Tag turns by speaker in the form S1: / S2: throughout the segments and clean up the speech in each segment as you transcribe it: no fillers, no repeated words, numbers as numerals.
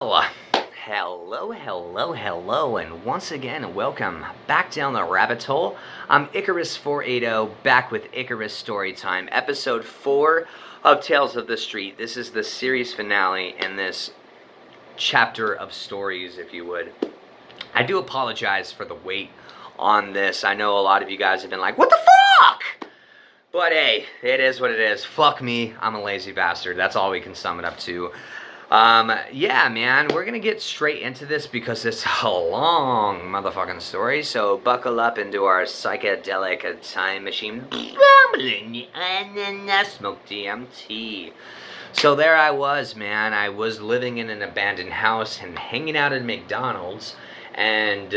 S1: Hello, and once again, welcome back down the rabbit hole. I'm Icarus 480, back with Icarus Storytime, episode 4 of Tales of the Street. This is the series finale in this chapter of stories, if you would. I do apologize for the wait on this. I know a lot of you guys have been like, what the fuck? But hey, it is what it is. Fuck me, I'm a lazy bastard. That's all we can sum it up to. Yeah, man, we're gonna get straight into this because it's a long motherfucking story, so buckle up into our psychedelic time machine, and smoke DMT. So there I was, man. I was living in an abandoned house and hanging out at McDonald's, and,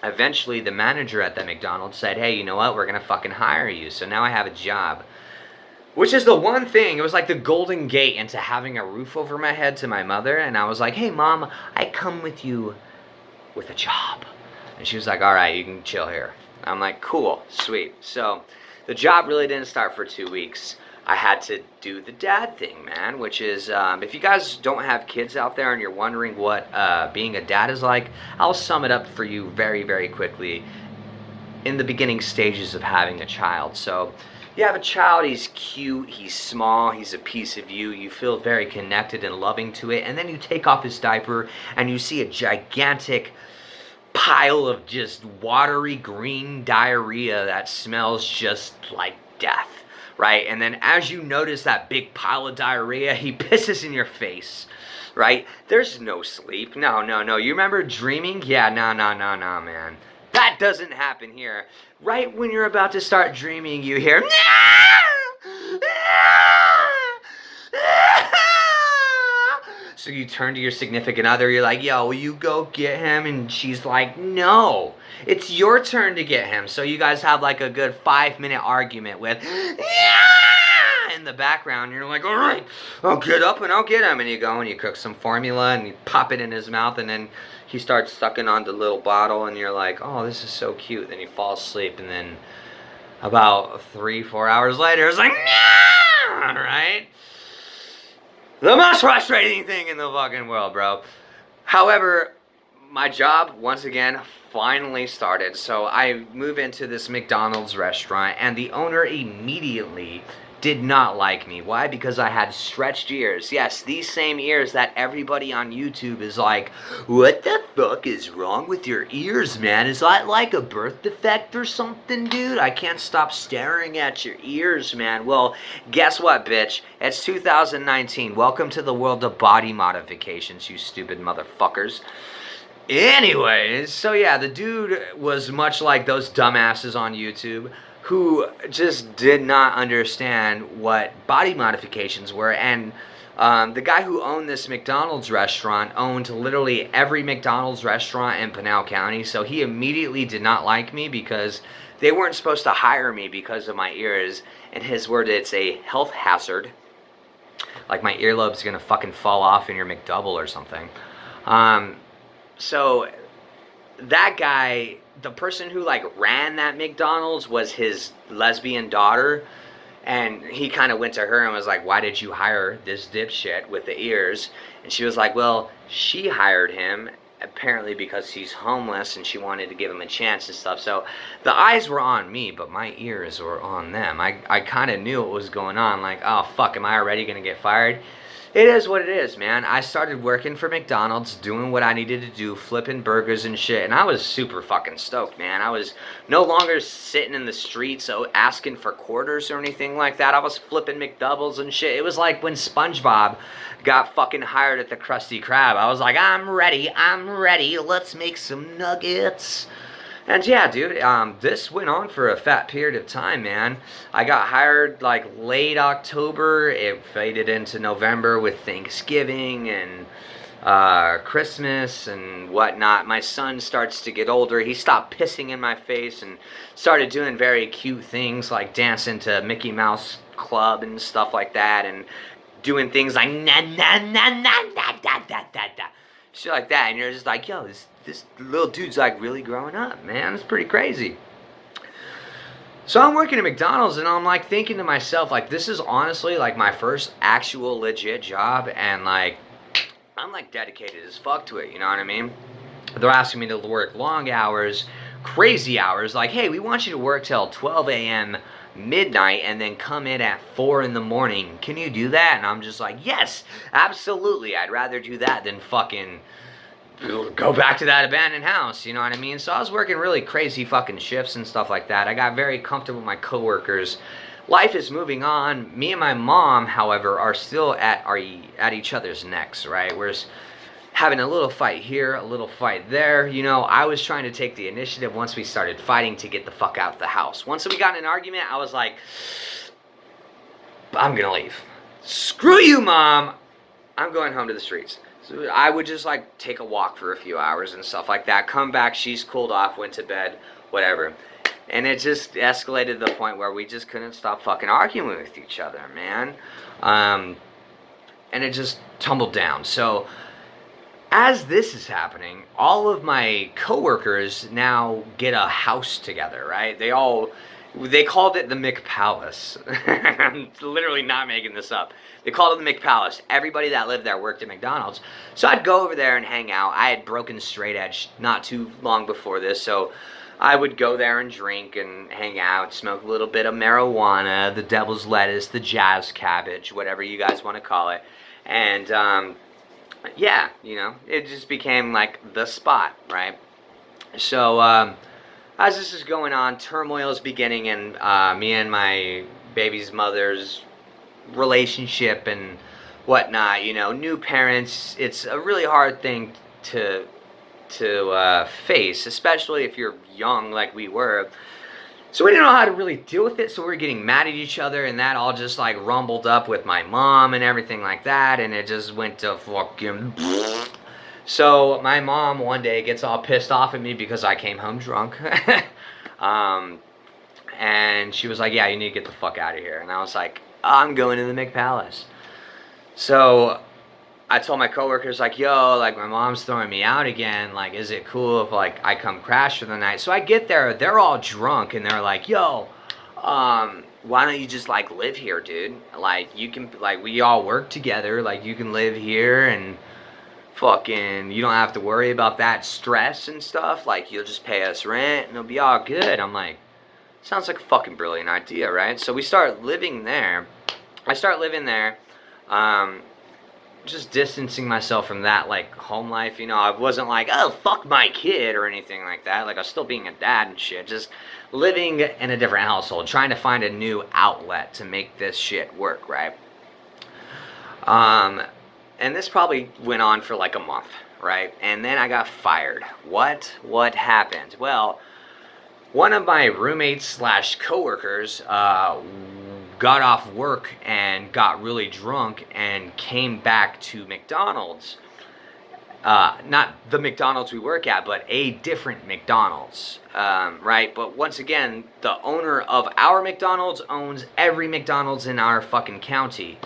S1: eventually the manager at that McDonald's said, hey, you know what, we're gonna fucking hire you, so now I have a job. Which is the one thing, it was like the golden gate into having a roof over my head to my mother. And I was like, hey, Mom, I come with you with a job. And she was like, all right, you can chill here. I'm like, cool, sweet. So the job really didn't start for 2 weeks. I had to do the dad thing, man, which is, if you guys don't have kids out there and you're wondering what being a dad is like, I'll sum it up for you very, very quickly in the beginning stages of having a child. So you have a child, he's cute, he's small, he's a piece of you, you feel very connected and loving to it, and then you take off his diaper and you see a gigantic pile of just watery green diarrhea that smells just like death, right? And then as you notice that big pile of diarrhea, he pisses in your face, right? There's no sleep. No. You remember dreaming? Yeah, no, man. That doesn't happen here. Right when you're about to start dreaming, you hear, so you turn to your significant other, you're like, yo, will you go get him? And she's like, no, it's your turn to get him. So you guys have like a good 5-minute argument with, in the background. You're like, all right, I'll get up and I'll get him. And you go and you cook some formula and you pop it in his mouth, and then he starts sucking on the little bottle, and you're like, oh, this is so cute. Then you fall asleep, and then about 3-4 hours later, it's like, right? The most frustrating thing in the fucking world, bro. However, my job, once again, finally started. So I move into this McDonald's restaurant, and the owner immediately did not like me. Why? Because I had stretched ears. Yes, these same ears that everybody on YouTube is like, what the fuck is wrong with your ears, man? Is that like a birth defect or something, dude? I can't stop staring at your ears, man. Well, guess what, bitch? It's 2019. Welcome to the world of body modifications, you stupid motherfuckers. Anyways, so yeah, the dude was much like those dumbasses on YouTube who just did not understand what body modifications were. And the guy who owned this McDonald's restaurant owned literally every McDonald's restaurant in Pinal County, so he immediately did not like me because they weren't supposed to hire me because of my ears. In his word, it's a health hazard. Like my earlobe's gonna fucking fall off in your McDouble or something. So that guy, the person who like ran that McDonald's was his lesbian daughter, and he kind of went to her and was like, why did you hire this dipshit with the ears? And she was like, well, she hired him apparently because he's homeless and she wanted to give him a chance and stuff. So the eyes were on me, but my ears were on them. I kind of knew what was going on, like, oh fuck, am I already gonna get fired? It is what it is, man. I started working for McDonald's, doing what I needed to do, flipping burgers and shit, and I was super fucking stoked, man. I was no longer sitting in the streets so asking for quarters or anything like that. I was flipping McDoubles and shit. It was like when SpongeBob got fucking hired at the Krusty Krab. I was like, I'm ready, let's make some nuggets. And yeah, dude, this went on for a fat period of time, man. I got hired like late October. It faded into November with Thanksgiving and Christmas and whatnot. My son starts to get older. He stopped pissing in my face and started doing very cute things like dancing to Mickey Mouse Club and stuff like that, and doing things like na na na na na da da da da, shit like that. And you're just like, yo, this little dude's like really growing up, man. It's pretty crazy. So I'm working at McDonald's and I'm like thinking to myself, like, this is honestly like my first actual legit job, and like I'm like dedicated as fuck to it, you know what I mean? They're asking me to work long hours, crazy hours, like, hey, we want you to work till 12 a.m. midnight and then come in at 4 in the morning. Can you do that? And I'm just like, yes, absolutely. I'd rather do that than fucking go back to that abandoned house, you know what I mean? So I was working really crazy fucking shifts and stuff like that. I got very comfortable with my coworkers. Life is moving on. Me and my mom, however, are still at each other's necks, right? We're having a little fight here, a little fight there. You know, I was trying to take the initiative once we started fighting to get the fuck out of the house. Once we got in an argument, I was like, I'm gonna leave. Screw you, Mom. I'm going home to the streets. So I would just like take a walk for a few hours and stuff like that. Come back, she's cooled off, went to bed, whatever. And it just escalated to the point where we just couldn't stop fucking arguing with each other, man. And it just tumbled down. So as this is happening, all of my coworkers now get a house together, right? They called it the Mick Palace. I'm literally not making this up. They called it the Mick Palace. Everybody that lived there worked at McDonald's. So I'd go over there and hang out. I had broken straight edge not too long before this, so I would go there and drink and hang out, smoke a little bit of marijuana, the devil's lettuce, the jazz cabbage, whatever you guys want to call it. And yeah, you know, it just became like the spot, right? So as this is going on, turmoil is beginning in me and my baby's mother's relationship and whatnot. You know, new parents, it's a really hard thing to face, especially if you're young like we were. So we didn't know how to really deal with it, so we were getting mad at each other, and that all just like rumbled up with my mom and everything like that, and it just went to fucking... So my mom one day gets all pissed off at me because I came home drunk. And she was like, yeah, you need to get the fuck out of here. And I was like, I'm going to the Mick Palace. So I told my coworkers, like, yo, like, my mom's throwing me out again. Like, is it cool if, like, I come crash for the night? So I get there, they're all drunk, and they're like, yo, why don't you just, like, live here, dude? Like, you can, like, we all work together. Like, you can live here, and fucking, you don't have to worry about that stress and stuff. Like, you'll just pay us rent, and it'll be all good. I'm like, sounds like a fucking brilliant idea, right? So we start living there. I start living there. Just distancing myself from that, like, home life, you know. I wasn't like, oh, fuck my kid or anything like that. Like, I was still being a dad and shit. Just living in a different household, trying to find a new outlet to make this shit work, right? And this probably went on for like a month, right? And then I got fired. What happened? Well, one of my roommates slash coworkers got off work and got really drunk and came back to McDonald's. Not the McDonald's we work at, but a different McDonald's, right? But once again, the owner of our McDonald's owns every McDonald's in our fucking county.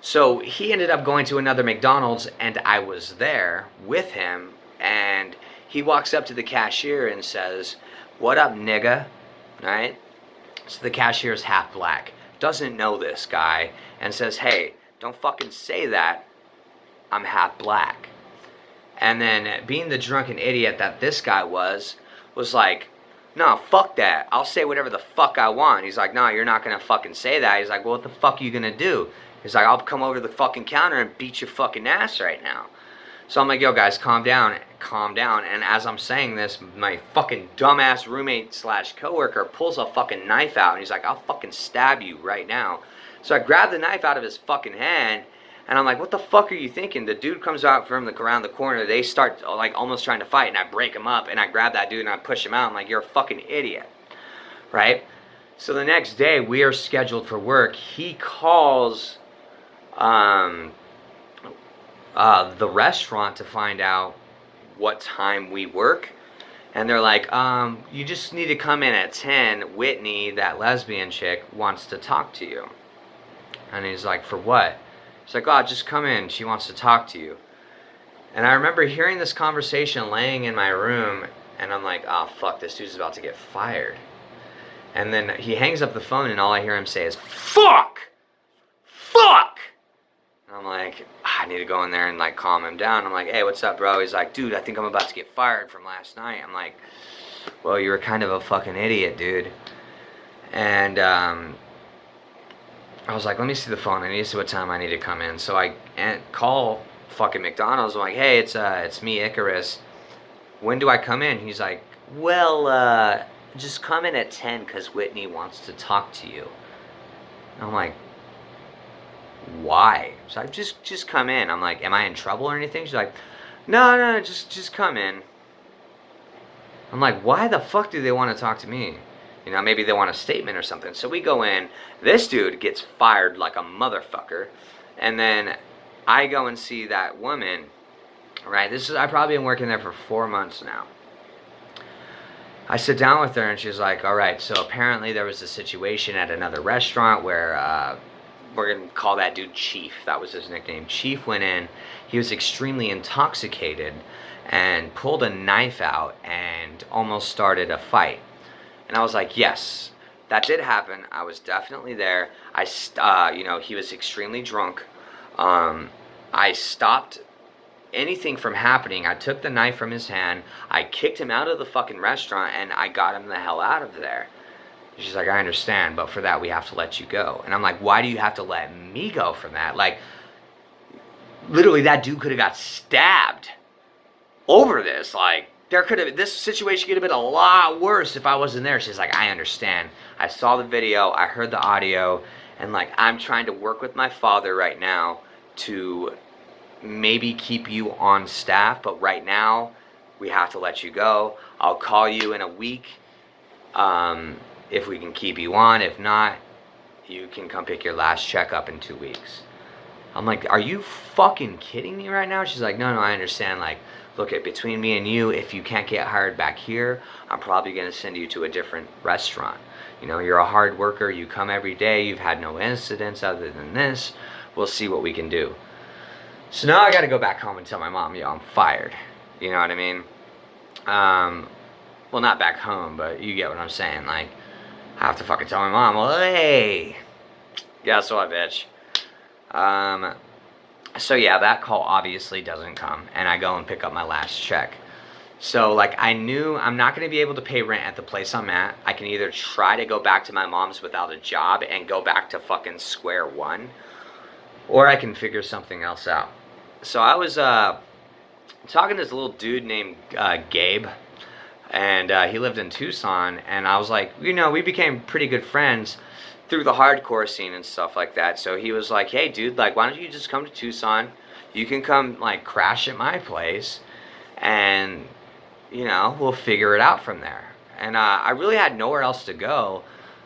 S1: So he ended up going to another McDonald's, and I was there with him, and he walks up to the cashier and says, "What up, nigga?" Right? So the cashier is half black, doesn't know this guy, and says, "Hey, don't fucking say that. I'm half black." And then, being the drunken idiot that this guy was like, "No, fuck that. I'll say whatever the fuck I want." He's like, "No, you're not gonna fucking say that." He's like, "Well, what the fuck are you gonna do?" He's like, "I'll come over to the fucking counter and beat your fucking ass right now." So I'm like, "Yo, guys, calm down, calm down." And as I'm saying this, my fucking dumbass roommate slash coworker pulls a fucking knife out, and he's like, "I'll fucking stab you right now." So I grab the knife out of his fucking hand, and I'm like, "What the fuck are you thinking?" The dude comes out from around the corner. They start like almost trying to fight, and I break him up, and I grab that dude and I push him out. I'm like, "You're a fucking idiot," right? So the next day we are scheduled for work. He calls the restaurant to find out what time we work, and they're like, "You just need to come in at 10. Whitney, that lesbian chick, wants to talk to you." And he's like, "For what?" He's like, "Oh, just come in. She wants to talk to you." And I remember hearing this conversation laying in my room, and I'm like, "Oh, fuck, this dude's about to get fired." And then he hangs up the phone, and all I hear him say is, "Fuck! Fuck!" And I'm like, I need to go in there and like calm him down. I'm like, hey, what's up, bro? He's like, dude, I think I'm about to get fired from last night. I'm like, well, you were kind of a fucking idiot, dude. And I was like, let me see the phone. I need to see what time I need to come in. So I call fucking McDonald's. I'm like, hey, it's me, Icarus. When do I come in? He's like, well, just come in at 10 because Whitney wants to talk to you. I'm like, why? So I just come in. I'm like, am I in trouble or anything? She's like, no, just come in. I'm like, why the fuck do they want to talk to me? You know, maybe they want a statement or something. So we go in. This dude gets fired like a motherfucker. And then I go and see that woman, right? I've probably been working there for 4 months now. I sit down with her and she's like, all right, so apparently there was a situation at another restaurant where we're going to call that dude Chief. That was his nickname. Chief went in. He was extremely intoxicated and pulled a knife out and almost started a fight. And I was like, yes, that did happen. I was definitely there. He was extremely drunk. I stopped anything from happening. I took the knife from his hand. I kicked him out of the fucking restaurant and I got him the hell out of there. She's like, I understand, but for that we have to let you go. And I'm like, why do you have to let me go from that? Like, literally that dude could have got stabbed over this. Like, this situation could have been a lot worse if I wasn't there. She's like, I understand. I saw the video, I heard the audio, and like, I'm trying to work with my father right now to maybe keep you on staff, but right now we have to let you go. I'll call you in a week if we can keep you on. If not, you can come pick your last check up in 2 weeks. I'm like, are you fucking kidding me right now? She's like, no, I understand. Like, look, between me and you, if you can't get hired back here, I'm probably going to send you to a different restaurant. You know, you're a hard worker. You come every day. You've had no incidents other than this. We'll see what we can do. So now I got to go back home and tell my mom, yo, I'm fired. You know what I mean? Well, not back home, but you get what I'm saying. Like, I have to fucking tell my mom, well, hey, guess what, bitch? So yeah, that call obviously doesn't come, and I go and pick up my last check. So like, I knew I'm not going to be able to pay rent at the place I'm at. I can either try to go back to my mom's without a job and go back to fucking square one, or I can figure something else out. So I was talking to this little dude named Gabe, and he lived in Tucson, and I was like, you know, we became pretty good friends through the hardcore scene and stuff like that. So he was like, hey dude, like, why don't you just come to Tucson? You can come like crash at my place and, you know, we'll figure it out from there. And I really had nowhere else to go.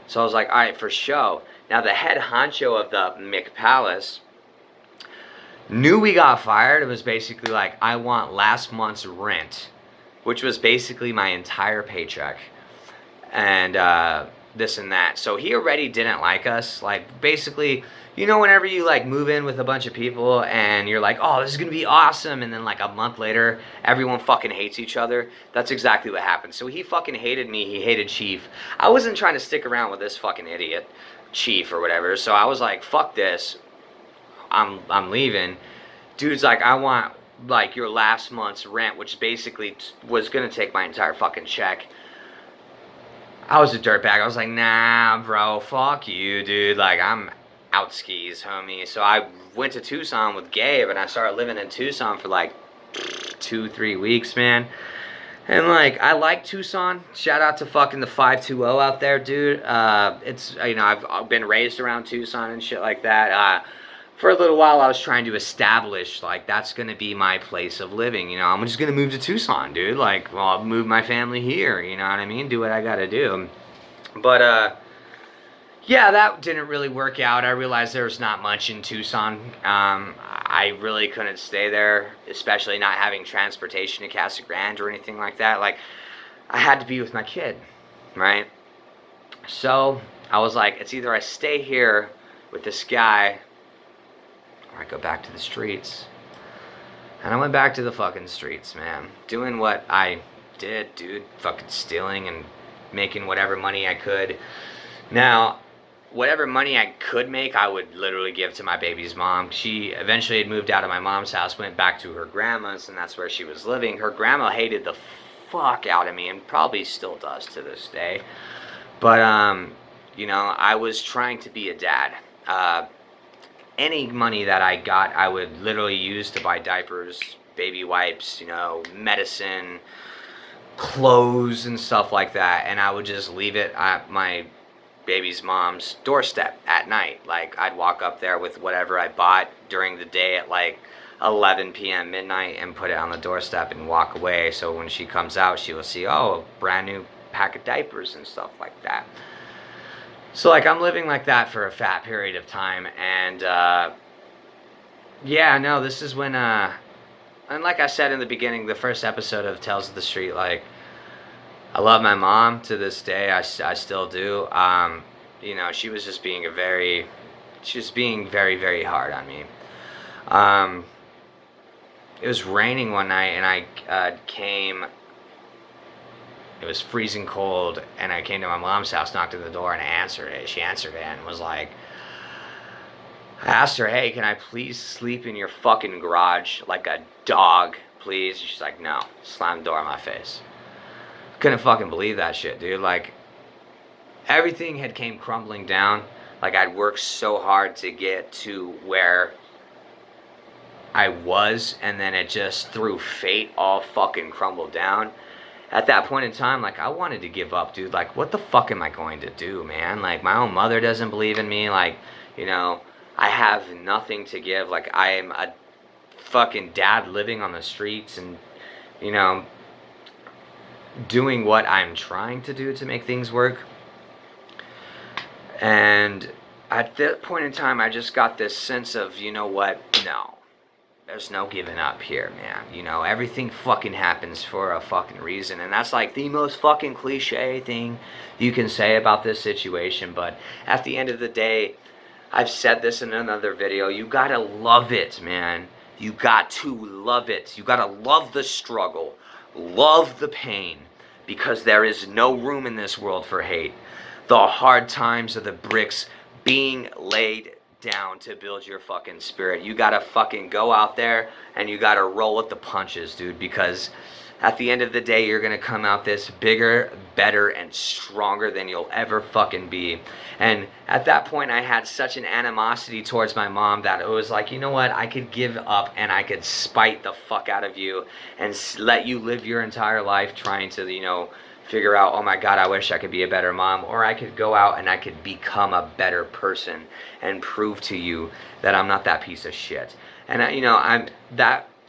S1: So I was like, all right, for show. Now the head honcho of the Mick Palace knew we got fired. It was basically like, I want last month's rent, which was basically my entire paycheck. And this and that. So he already didn't like us. Like, basically, you know, whenever you like move in with a bunch of people and you're like, oh, this is gonna be awesome, and then like a month later everyone fucking hates each other. That's exactly what happened. So he fucking hated me. He hated Chief. I wasn't trying to stick around with this fucking idiot Chief or whatever. So I was like, fuck this, I'm leaving. Dude's like, I want like your last month's rent, which basically was gonna take my entire fucking check. I was a dirtbag. I was like, nah, bro, fuck you, dude. Like, I'm out skis, homie. So I went to Tucson with Gabe, and I started living in Tucson for like 2-3 weeks, man. And like, I like Tucson. Shout out to fucking the 520 out there, dude. It's, you know, I've been raised around Tucson and shit like that. For a little while, I was trying to establish, like, that's going to be my place of living, you know. I'm just going to move to Tucson, dude. Like, well, I'll move my family here, you know what I mean? Do what I got to do. But, yeah, that didn't really work out. I realized there was not much in Tucson. I really couldn't stay there, especially not having transportation to Casa Grande or anything like that. Like, I had to be with my kid, right? So, I was like, it's either I stay here with this guy, I go back to the streets. And I went back to the fucking streets, man. Doing what I did, dude. Fucking stealing and making whatever money I could. Now, whatever money I could make, I would literally give to my baby's mom. She eventually had moved out of my mom's house, went back to her grandma's, and that's where she was living. Her grandma hated the fuck out of me, and probably still does to this day. But, you know, I was trying to be a dad. Any money that I got, I would literally use to buy diapers, baby wipes, you know, medicine, clothes, and stuff like that. And I would just leave it at my baby's mom's doorstep at night. Like, I'd walk up there with whatever I bought during the day at like 11 p.m. midnight and put it on the doorstep and walk away. So when she comes out, she will see, oh, a brand new pack of diapers and stuff like that. So, like, I'm living like that for a fat period of time, and, yeah, no, this is when, and like I said in the beginning, the first episode of Tales of the Street, like, I love my mom to this day, I still do. You know, she was just being very, very hard on me. It was raining one night, and I came. It was freezing cold, and I came to my mom's house, knocked at the door, and I answered it. She answered it and was like, I asked her, hey, can I please sleep in your fucking garage like a dog, please? And she's like, no. Slammed the door in my face. Couldn't fucking believe that shit, dude. Like, everything had came crumbling down. Like, I'd worked so hard to get to where I was, and then it just, through fate, all fucking crumbled down. At that point in time, like, I wanted to give up, dude. Like, what the fuck am I going to do, man? Like, my own mother doesn't believe in me. Like, you know, I have nothing to give. Like, I am a fucking dad living on the streets and, you know, doing what I'm trying to do to make things work. And at that point in time, I just got this sense of, you know what? No. There's no giving up here, man. You know, everything fucking happens for a fucking reason. And that's like the most fucking cliche thing you can say about this situation. But at the end of the day, I've said this in another video, you gotta love it, man. You got to love it. You gotta love the struggle. Love the pain. Because there is no room in this world for hate. The hard times are the bricks being laid down to build your fucking spirit. You gotta fucking go out there and you gotta roll with the punches, dude, because at the end of the day, you're gonna come out this bigger, better, and stronger than you'll ever fucking be. And at that point, I had such an animosity towards my mom that it was like, you know what, I could give up and I could spite the fuck out of you and let you live your entire life trying to, you know, figure out, oh my God, I wish I could be a better mom. Or I could go out and I could become a better person and prove to you that I'm not that piece of shit. And, you know,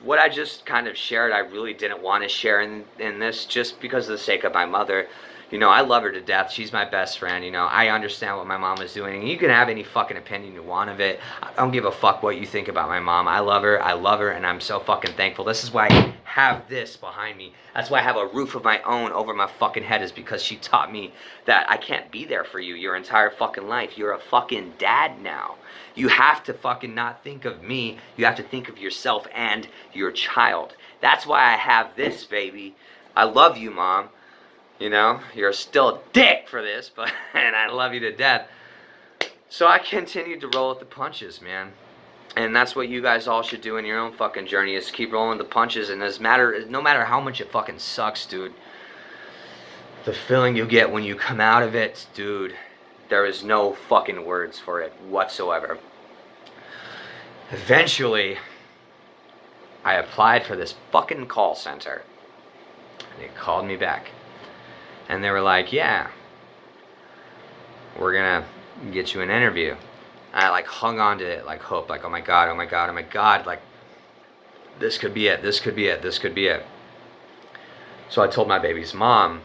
S1: what I just kind of shared, I really didn't want to share in this just because of the sake of my mother. You know, I love her to death. She's my best friend. You know, I understand what my mom is doing. You can have any fucking opinion you want of it. I don't give a fuck what you think about my mom. I love her, and I'm so fucking thankful. This is why I have this behind me. That's why I have a roof of my own over my fucking head, is because she taught me that I can't be there for you your entire fucking life. You're a fucking dad now. You have to fucking not think of me. You have to think of yourself and your child. That's why I have this, baby. I love you, Mom. You know, you're still a dick for this, but and I love you to death. So I continued to roll with the punches, man. And that's what you guys all should do in your own fucking journey, is keep rolling the punches. And no matter how much it fucking sucks, dude, the feeling you get when you come out of it, dude, there is no fucking words for it whatsoever. Eventually, I applied for this fucking call center. They called me back. And they were like, yeah, we're gonna get you an interview. And I like hung on to it like hope, like, oh my God, oh my God, oh my God, like this could be it, this could be it, this could be it. So I told my baby's mom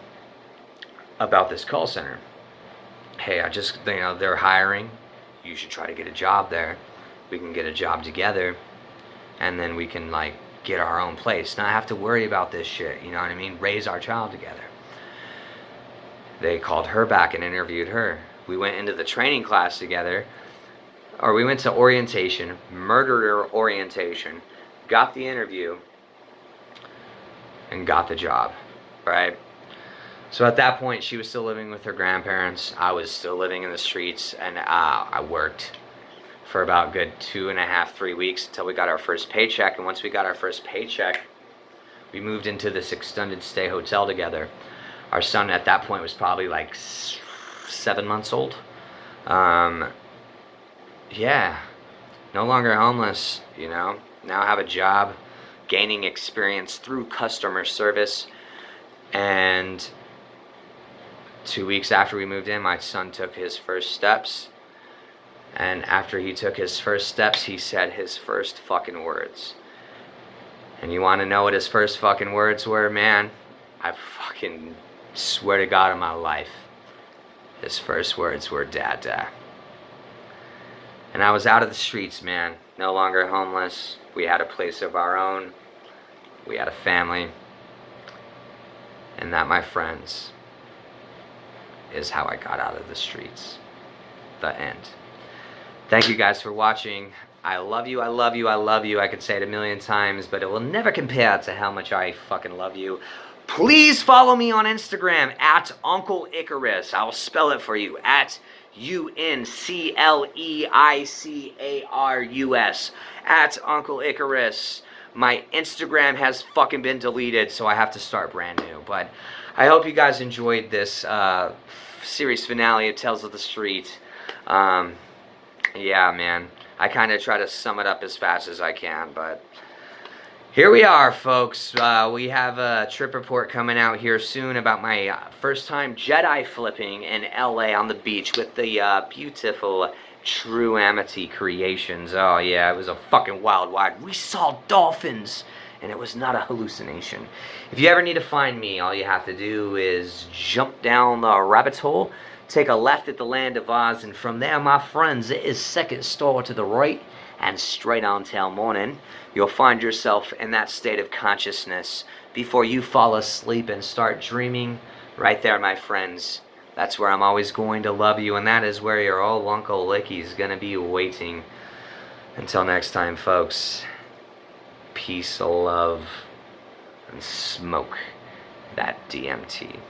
S1: about this call center. Hey, I just, you know, they're hiring. You should try to get a job there. We can get a job together, and then we can like get our own place. Not have to worry about this shit, you know what I mean? Raise our child together. They called her back and interviewed her. We went into the training class together, or we went to orientation, murderer orientation, got the interview, and got the job, right? So at that point, she was still living with her grandparents. I was still living in the streets, and I worked for about good 2.5, 3 weeks until we got our first paycheck. And once we got our first paycheck, we moved into this extended stay hotel together. Our son at that point was probably like 7 months old. Yeah, no longer homeless, you know. Now I have a job, gaining experience through customer service. And 2 weeks after we moved in, my son took his first steps. And after he took his first steps, he said his first fucking words. And you want to know what his first fucking words were, man? I fucking swear to God on my life. His first words were, Dada. And I was out of the streets, man. No longer homeless. We had a place of our own. We had a family. And that, my friends, is how I got out of the streets. The end. Thank you guys for watching. I love you, I love you, I love you. I could say it a million times, but it will never compare to how much I fucking love you. Please follow me on Instagram at Uncle Icarus. I'll spell it for you. At UNCLEICARUS. At Uncle Icarus. My Instagram has fucking been deleted, so I have to start brand new. But I hope you guys enjoyed this series finale of Tales of the Street. Yeah, man. I kind of try to sum it up as fast as I can, but here we are, folks. We have a trip report coming out here soon about my first time Jedi flipping in LA on the beach with the beautiful True Amity Creations. Oh, yeah, it was a fucking wild ride. We saw dolphins, and it was not a hallucination. If you ever need to find me, all you have to do is jump down the rabbit hole, take a left at the Land of Oz, and from there, my friends, it is second store to the right, and straight on till morning, you'll find yourself in that state of consciousness before you fall asleep and start dreaming. Right there, my friends. That's where I'm always going to love you, and that is where your old Uncle Licky's gonna be waiting. Until next time, folks, peace, love, and smoke that DMT.